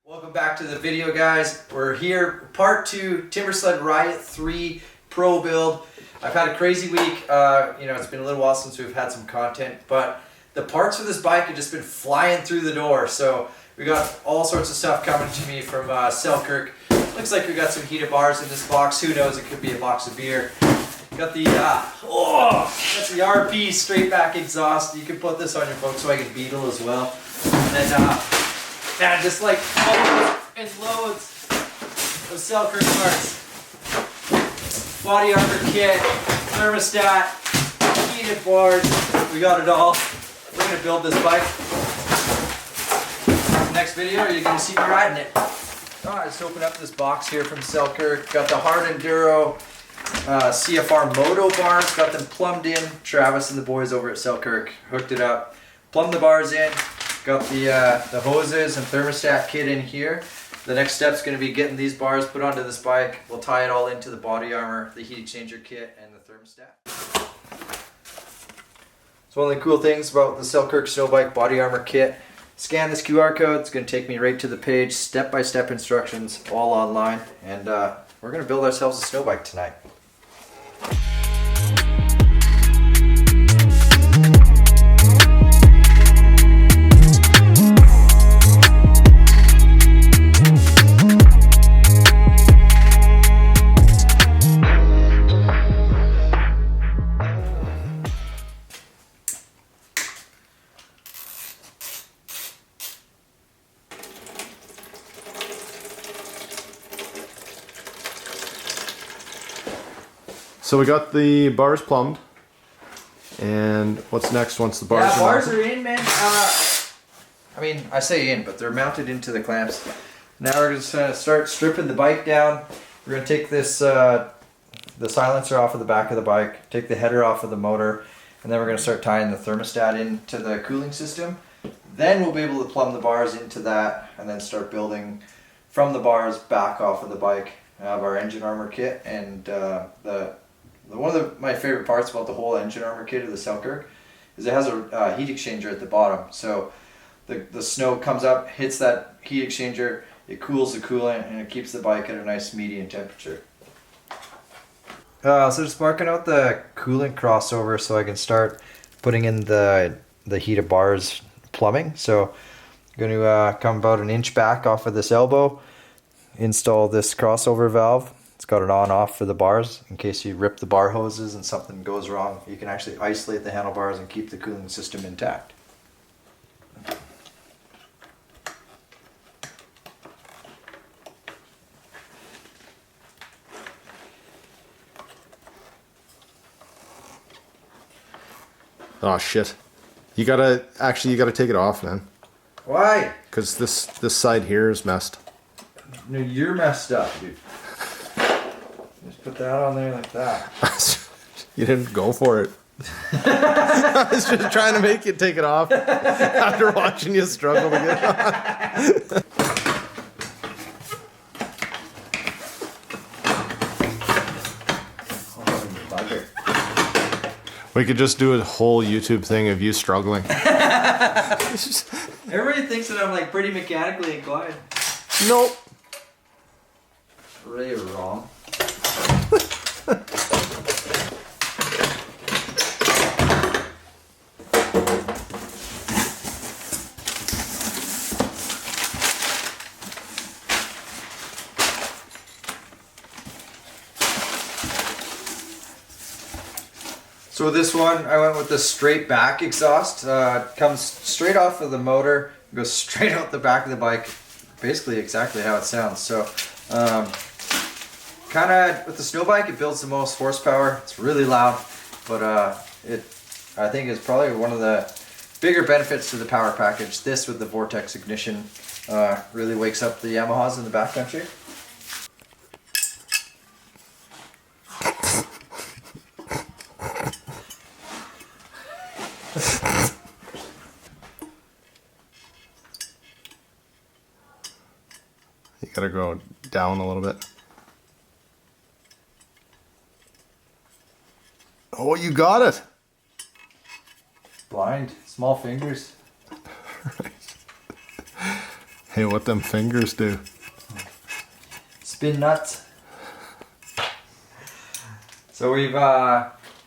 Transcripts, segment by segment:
Welcome back to the video, guys. We're here, part 2, Timbersled Riot 3 Pro build. I've had a crazy week. It's been a little while since we've had some content, but the parts for this bike have just been flying through the door. So we got all sorts of stuff coming to me from Selkirk. Looks like we got some heated bars in this box. Who knows? It could be a box of beer. Got the RP straight back exhaust. You can put this on your Volkswagen Beetle as well. And then, just like loads and loads of Selkirk parts. Body armor kit, thermostat, heated boards. We got it all. We're gonna build this bike. Next video, you're gonna see me riding it. Alright, let's open up this box here from Selkirk. Got the Hard Enduro CFR Moto bars. Got them plumbed in. Travis and the boys over at Selkirk hooked it up. Plumbed the bars in. Got the hoses and thermostat kit in here. The next step is going to be getting these bars put onto this bike. We'll tie it all into the body armor, the heat exchanger kit, and the thermostat. So one of the cool things about the Selkirk Snowbike body armor kit, scan this QR code. It's going to take me right to the page, step-by-step instructions, all online. And we're going to build ourselves a snow bike tonight. So we got the bars plumbed, and what's next once the bars are in, man. I say in, but they're mounted into the clamps. Now we're just going to start stripping the bike down. We're going to take this the silencer off of the back of the bike, take the header off of the motor, and then we're going to start tying the thermostat into the cooling system. Then we'll be able to plumb the bars into that, and then start building from the bars back off of the bike. I have our engine armor kit, and one of my favorite parts about the whole engine armor kit of the Selkirk is it has a heat exchanger at the bottom. So the snow comes up, hits that heat exchanger, it cools the coolant, and it keeps the bike at a nice medium temperature. So just marking out the coolant crossover so I can start putting in the heated bars plumbing. So I'm going to come about an inch back off of this elbow, install this crossover valve. It's got an on-off for the bars in case you rip the bar hoses and something goes wrong. You can actually isolate the handlebars and keep the cooling system intact. Oh shit! You gotta take it off, man. Why? Because this side here is messed. No, you're messed up, dude. Just put that on there like that. You didn't go for it. I was just trying to make you take it off after watching you struggle to get it on. Oh, bugger. We could just do a whole YouTube thing of you struggling. Everybody thinks that I'm like pretty mechanically inclined. Nope. Really wrong. So with this one, I went with the straight back exhaust. Comes straight off of the motor, goes straight out the back of the bike. Basically exactly how it sounds. So kind of with the snow bike, it builds the most horsepower. It's really loud, but I think is probably one of the bigger benefits to the power package. This with the Vortex ignition really wakes up the Yamahas in the backcountry. You gotta go down a little bit. Oh, you got it! Blind, small fingers. Hey, what them fingers do? Spin nuts. So we've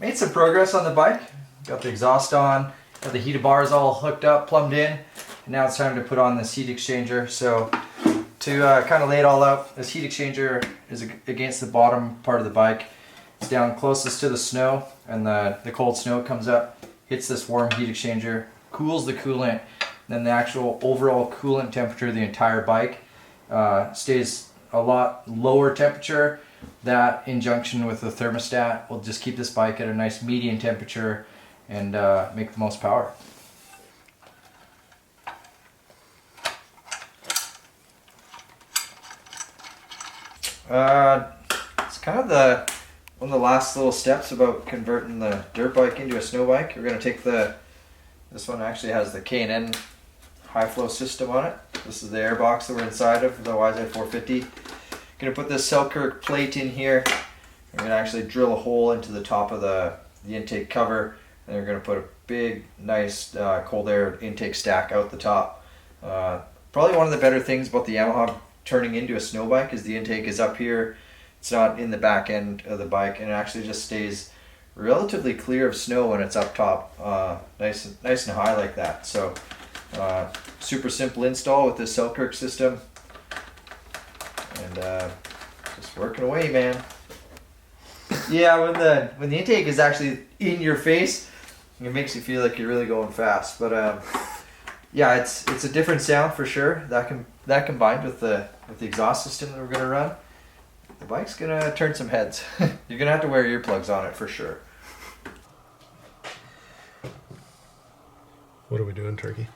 made some progress on the bike. Got the exhaust on, got the heated bars all hooked up, plumbed in, and now it's time to put on this heat exchanger. So to kind of lay it all out, this heat exchanger is against the bottom part of the bike. It's down closest to the snow, and the cold snow comes up, hits this warm heat exchanger, cools the coolant, then the actual overall coolant temperature of the entire bike stays a lot lower temperature. That in junction with the thermostat will just keep this bike at a nice median temperature and make the most power. It's kind of one of the last little steps about converting the dirt bike into a snow bike. We're going to take this one actually has the K&N high flow system on it. This is the air box that we're inside of, the YZ450. Going to put this Selkirk plate in here. We're going to actually drill a hole into the top of the intake cover, and we're going to put a big, nice cold air intake stack out the top. Probably one of the better things about the Yamaha turning into a snow bike is the intake is up here. It's not in the back end of the bike, and it actually just stays relatively clear of snow when it's up top, nice and high like that. So super simple install with this Selkirk system. And just working away, man. Yeah, when the intake is actually in your face, it makes you feel like you're really going fast. But yeah, it's a different sound for sure. That combined with the exhaust system that we're gonna run, the bike's gonna turn some heads. You're gonna have to wear earplugs on it for sure. What are we doing, Turkey?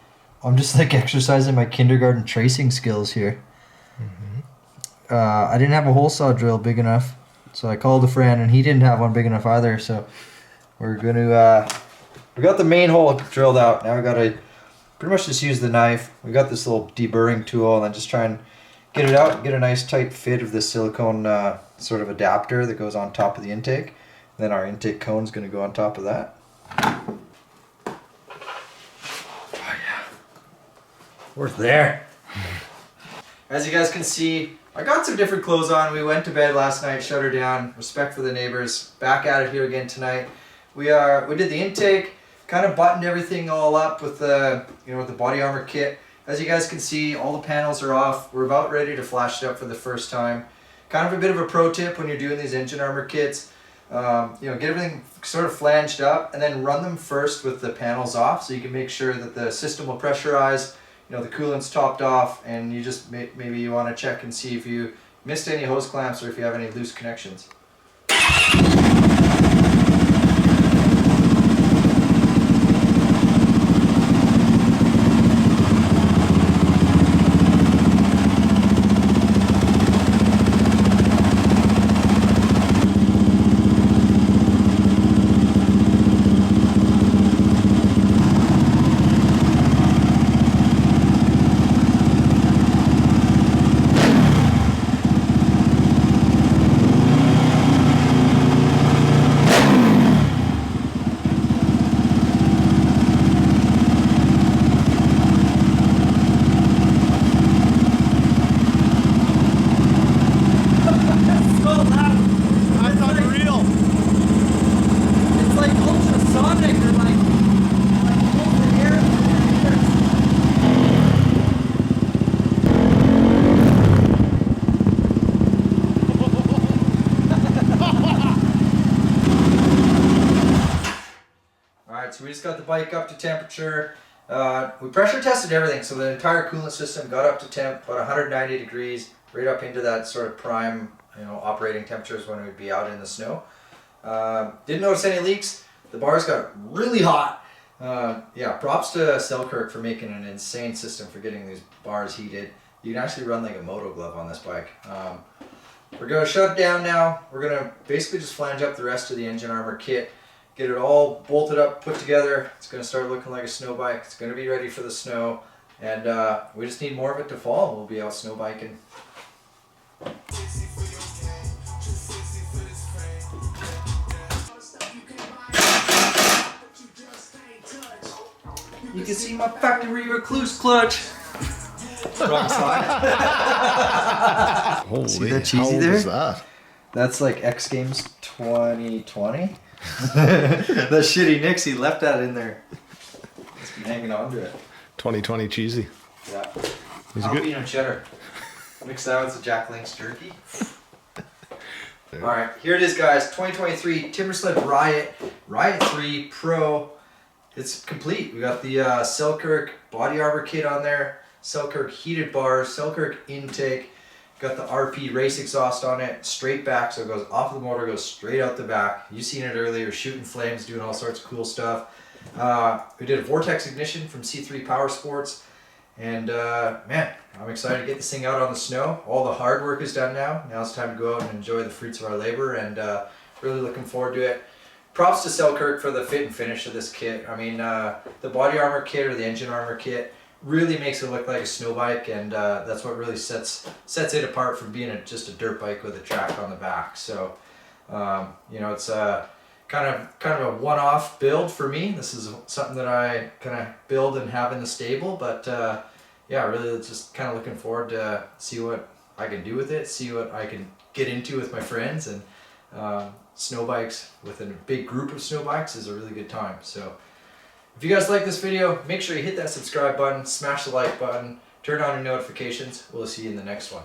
I'm just like exercising my kindergarten tracing skills here. I didn't have a hole saw drill big enough, so I called a friend, and he didn't have one big enough either. So we're gonna we got the main hole drilled out. Now we gotta pretty much just use the knife. We got this little deburring tool, and then just try and get it out and get a nice tight fit of this silicone sort of adapter that goes on top of the intake. And then our intake cone is gonna go on top of that. Oh yeah, we're there. As you guys can see, I got some different clothes on. We went to bed last night, shut her down, respect for the neighbors. Back at it here again tonight. We did the intake, kind of buttoned everything all up with the with the body armor kit. As you guys can see, all the panels are off. We're about ready to flash it up for the first time. Kind of a bit of a pro tip when you're doing these engine armor kits. Get everything sort of flanged up and then run them first with the panels off, so you can make sure that the system will pressurize. The coolant's topped off, and you just maybe you want to check and see if you missed any hose clamps or if you have any loose connections. So we just got the bike up to temperature. We pressure tested everything, so the entire coolant system got up to temp, about 190 degrees, right up into that sort of prime, operating temperatures when we'd be out in the snow. Didn't notice any leaks. The bars got really hot. Yeah, props to Selkirk for making an insane system for getting these bars heated. You can actually run like a moto glove on this bike. We're going to shut it down now. We're going to basically just flange up the rest of the engine armor kit, get it all bolted up, put together. It's going to start looking like a snow bike. It's going to be ready for the snow, and we just need more of it to fall, and we'll be out snow biking. You can see my factory recluse clutch. Wrong side. Holy, See that cheesy how old there? is that? That's like X Games 2020. The shitty Nix, he left that in there. It's been hanging on to it. 2020 cheesy. Yeah. He's a good. Jalapeno cheddar. Mix that with the Jack Link's turkey. Alright, here it is, guys. 2023 Timbersled Riot 3 Pro. It's complete. We got the Selkirk body armor kit on there, Selkirk heated bars, Selkirk intake. Got the RP race exhaust on it, straight back, so it goes off the motor, goes straight out the back. You seen it earlier, shooting flames, doing all sorts of cool stuff. We did a Vortex ignition from C3 Power Sports, and man, I'm excited to get this thing out on the snow. All the hard work is done now. Now it's time to go out and enjoy the fruits of our labor, and really looking forward to it. Props to Selkirk for the fit and finish of this kit. I mean, the body armor kit or the engine armor kit really makes it look like a snow bike, and that's what really sets it apart from being just a dirt bike with a track on the back. So you know, it's kind of a one-off build for me. This is something that I kind of build and have in the stable, but yeah, really just kind of looking forward to see what I can do with it, see what I can get into with my friends, and snow bikes with a big group of snow bikes is a really good time. So if you guys like this video, make sure you hit that subscribe button, smash the like button, turn on your notifications. We'll see you in the next one.